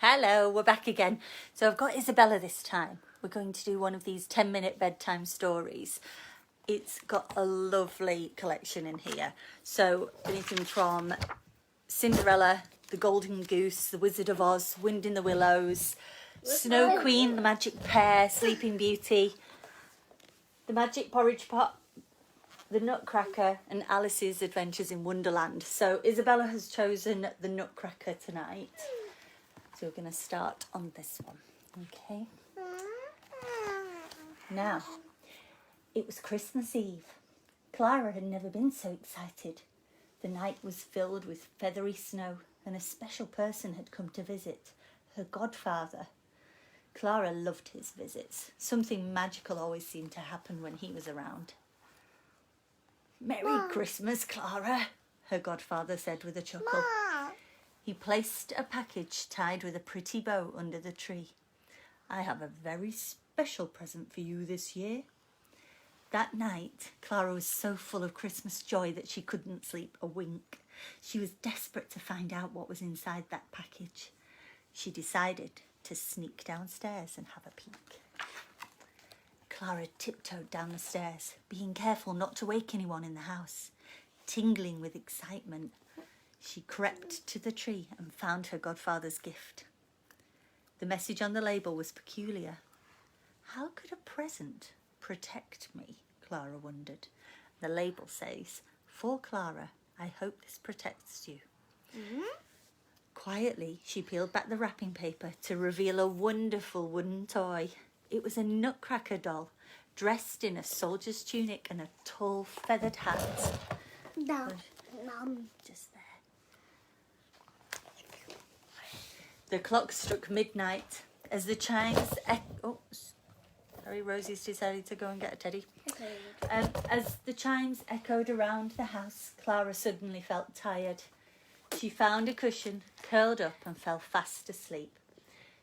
Hello, we're back again. So I've got Isabella this time. We're going to do one of these 10-minute bedtime stories. It's got a lovely collection in here. So anything from Cinderella, The Golden Goose, The Wizard of Oz, Wind in the Willows, Snow Queen, The Magic Pear, Sleeping Beauty, The Magic Porridge Pot, The Nutcracker, and Alice's Adventures in Wonderland. So Isabella has chosen The Nutcracker tonight. So we're going to start on this one, okay? Now, it was Christmas Eve. Clara had never been so excited. The night was filled with feathery snow, and a special person had come to visit, her godfather. Clara loved his visits. Something magical always seemed to happen when he was around. "Merry Christmas, Clara," her godfather said with a chuckle. He placed a package tied with a pretty bow under the tree. "I have a very special present for you this year." That night, Clara was so full of Christmas joy that she couldn't sleep a wink. She was desperate to find out what was inside that package. She decided to sneak downstairs and have a peek. Clara tiptoed down the stairs, being careful not to wake anyone in the house. Tingling with excitement, she crept to the tree and found her godfather's gift. The message on the label was peculiar. How could a present protect me? Clara wondered. The label says, "For Clara, I hope this protects you." Quietly, she peeled back the wrapping paper to reveal a wonderful wooden toy. It was a Nutcracker doll, dressed in a soldier's tunic and a tall feathered hat. Just there. The clock struck midnight as the chimes sorry, Rosie's decided to go and get a teddy. As the chimes echoed around the house, Clara suddenly felt tired. She found a cushion, curled up and fell fast asleep.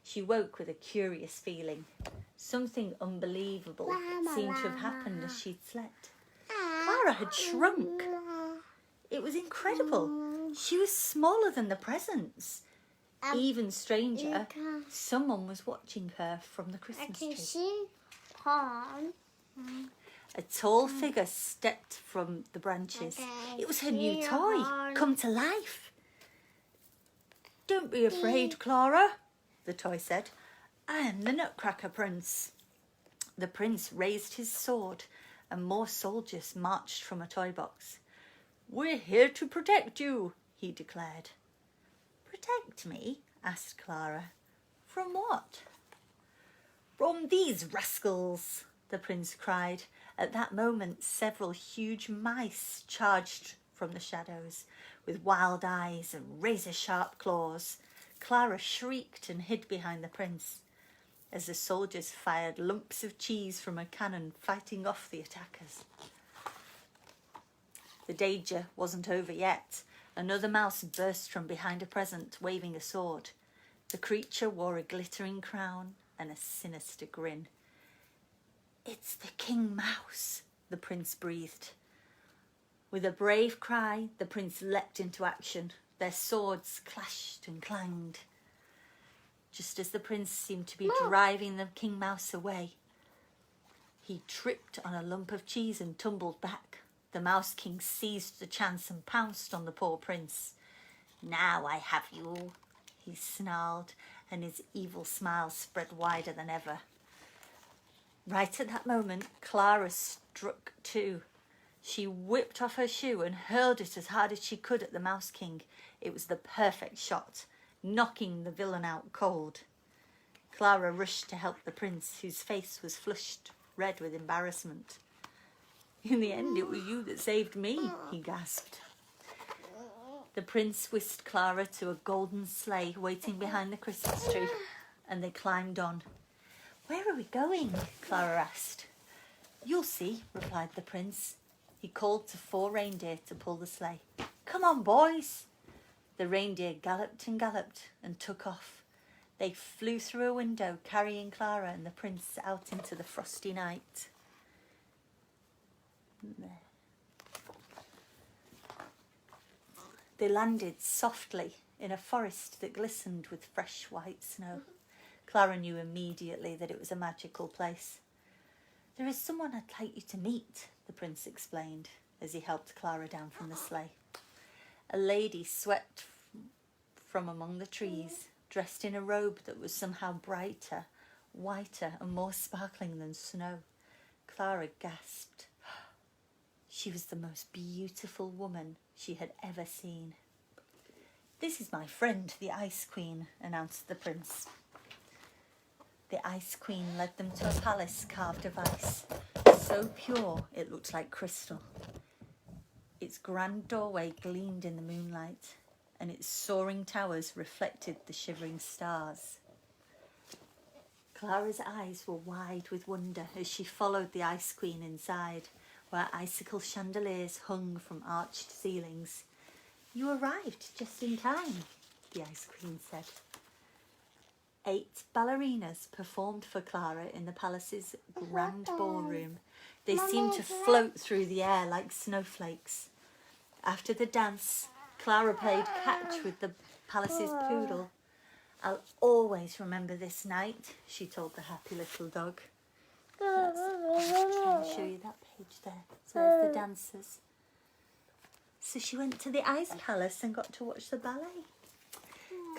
She woke with a curious feeling. Something unbelievable seemed to have happened as she'd slept. Clara had shrunk. It was incredible. She was smaller than the presents. Even stranger, someone was watching her from the Christmas tree. A tall figure stepped from the branches. It was her new toy, come to life. "Don't be afraid, Clara," the toy said. "I am the Nutcracker Prince." The prince raised his sword and more soldiers marched from a toy box. "We're here to protect you," he declared. "Protect me?" asked Clara. "From what?" "From these rascals," the prince cried. At that moment, several huge mice charged from the shadows with wild eyes and razor-sharp claws. Clara shrieked and hid behind the prince as the soldiers fired lumps of cheese from a cannon, fighting off the attackers. The danger wasn't over yet. Another mouse burst from behind a present, waving a sword. The creature wore a glittering crown and a sinister grin. "It's the King Mouse," the prince breathed. With a brave cry, the prince leapt into action. Their swords clashed and clanged. Just as the prince seemed to be driving the King Mouse away, he tripped on a lump of cheese and tumbled back. The Mouse King seized the chance and pounced on the poor prince. "Now I have you," he snarled, and his evil smile spread wider than ever. Right at that moment, Clara struck too. She whipped off her shoe and hurled it as hard as she could at the Mouse King. It was the perfect shot, knocking the villain out cold. Clara rushed to help the prince, whose face was flushed red with embarrassment. "In the end, it was you that saved me," he gasped. The prince whisked Clara to a golden sleigh waiting behind the Christmas tree, and they climbed on. "Where are we going?" Clara asked. "You'll see," replied the prince. He called to 4 reindeer to pull the sleigh. "Come on, boys." The reindeer galloped and took off. They flew through a window, carrying Clara and the prince out into the frosty night. They landed softly in a forest that glistened with fresh white snow. Clara knew immediately that it was a magical place. "There is someone I'd like you to meet," the prince explained as he helped Clara down from the sleigh. A lady swept from among the trees, dressed in a robe that was somehow brighter, whiter and more sparkling than snow. Clara gasped. She was the most beautiful woman she had ever seen. "This is my friend, the Ice Queen," announced the prince. The Ice Queen led them to a palace carved of ice, so pure it looked like crystal. Its grand doorway gleamed in the moonlight, and its soaring towers reflected the shivering stars. Clara's eyes were wide with wonder as she followed the Ice Queen inside, where icicle chandeliers hung from arched ceilings. "You arrived just in time," the Ice Queen said. 8 ballerinas performed for Clara in the palace's grand ballroom. They seemed to float through the air like snowflakes. After the dance, Clara played catch with the palace's poodle. "I'll always remember this night," she told the happy little dog. I'll try and show you that page there. So there's the dancers. So she went to the ice palace and got to watch the ballet.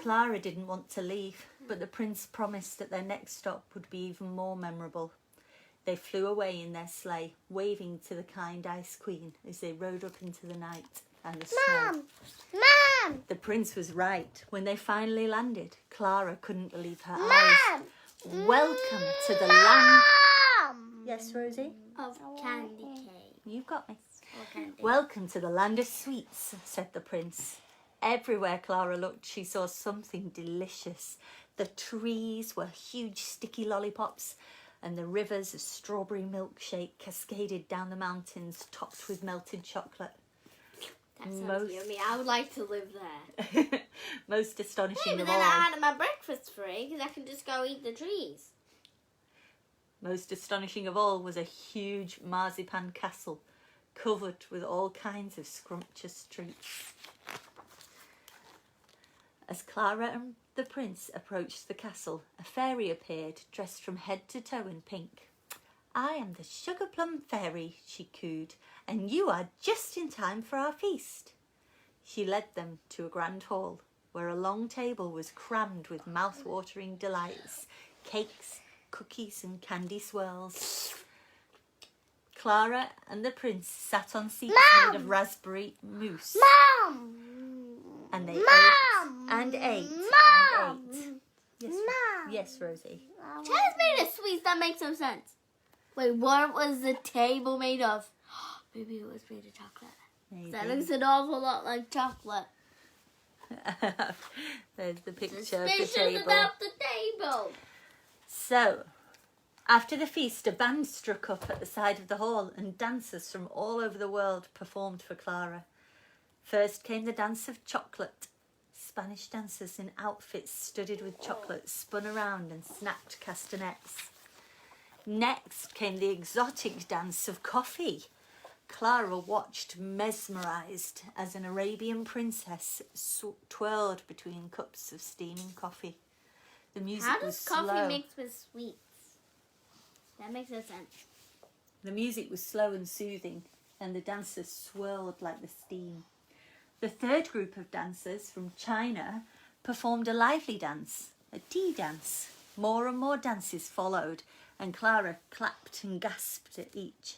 Clara didn't want to leave, but the prince promised that their next stop would be even more memorable. They flew away in their sleigh, waving to the kind Ice Queen as they rode up into the night and the snow. Mom! The prince was right. When they finally landed, Clara couldn't believe her eyes. "Welcome to the land..." Yes, Rosie? Of candy cane. You've got me. Okay. "Welcome to the land of sweets," said the prince. Everywhere Clara looked, she saw something delicious. The trees were huge sticky lollipops, and the rivers a strawberry milkshake cascaded down the mountains, topped with melted chocolate. That sounds yummy. I would like to live there. Most astonishing But of then I all. had my breakfast free because I can just go eat the trees. Most astonishing of all was a huge marzipan castle covered with all kinds of scrumptious treats. As Clara and the prince approached the castle, a fairy appeared, dressed from head to toe in pink. "I am the Sugar Plum Fairy," she cooed, "and you are just in time for our feast." She led them to a grand hall, where a long table was crammed with mouth-watering delights, cakes, cookies and candy swirls. Clara and the prince sat on seats made of raspberry mousse. Mom! And they Mom! ate and ate Mom! and ate. Yes, Mom! yes, Rosie. Chad's made of sweets. That makes no sense. Wait, what was the table made of? Maybe it was made of chocolate. Maybe. That looks an awful lot like chocolate. There's the picture of the Suspicious table. about the table. So, after the feast, a band struck up at the side of the hall and dancers from all over the world performed for Clara. First came the dance of chocolate. Spanish dancers in outfits studded with chocolate spun around and snapped castanets. Next came the exotic dance of coffee. Clara watched mesmerised as an Arabian princess twirled between cups of steaming coffee. The music How was does coffee slow. mix with sweets? That makes no sense. The music was slow and soothing, and the dancers swirled like the steam. The third group of dancers from China performed a lively dance, a tea dance. More and more dances followed, and Clara clapped and gasped at each.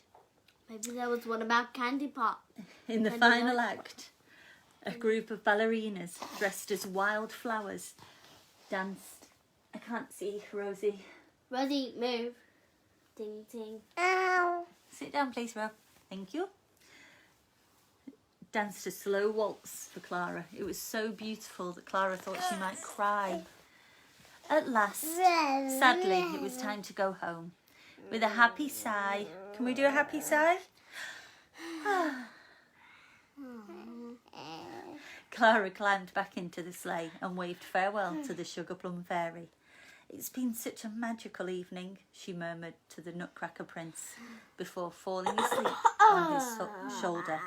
Maybe there was one about candy pop. In the Candy final what? act, a group of ballerinas dressed as wildflowers danced. I can't see, Rosie. Rosie, move. Ding, ding. Ow. Sit down, please, Rob. Thank you. Danced a slow waltz for Clara. It was so beautiful that Clara thought she might cry. At last, sadly, it was time to go home. With a happy sigh. Can we do a happy sigh? Clara climbed back into the sleigh and waved farewell to the Sugar Plum Fairy. "It's been such a magical evening," she murmured to the Nutcracker Prince before falling asleep on his shoulder.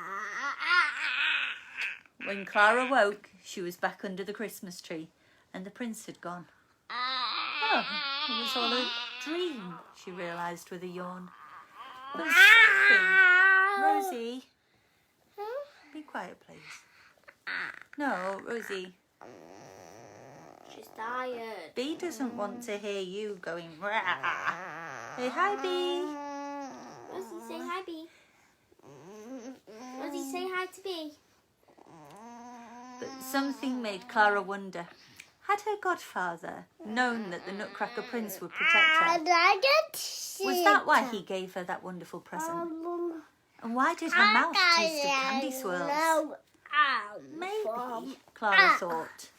When Clara woke, she was back under the Christmas tree and the prince had gone. Oh, it was all a dream, she realised with a yawn. But something. Rosie, be quiet, please. No, Rosie. She's tired. Bee doesn't want to hear you going rah. Say hi, Bee. Rosie, say hi, Bee. Rosie, say hi to Bee. But something made Clara wonder. Had her godfather known that the Nutcracker Prince would protect her? Was that why he gave her that wonderful present? And why did her mouth taste of candy swirls? Maybe, Clara thought,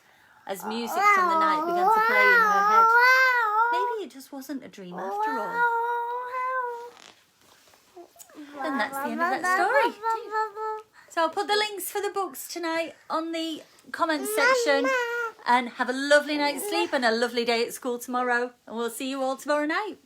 as music from the night began to play in her head. Maybe it just wasn't a dream after all. And that's the end of that story. So I'll put the links for the books tonight on the comments section. And have a lovely night's sleep and a lovely day at school tomorrow. And we'll see you all tomorrow night.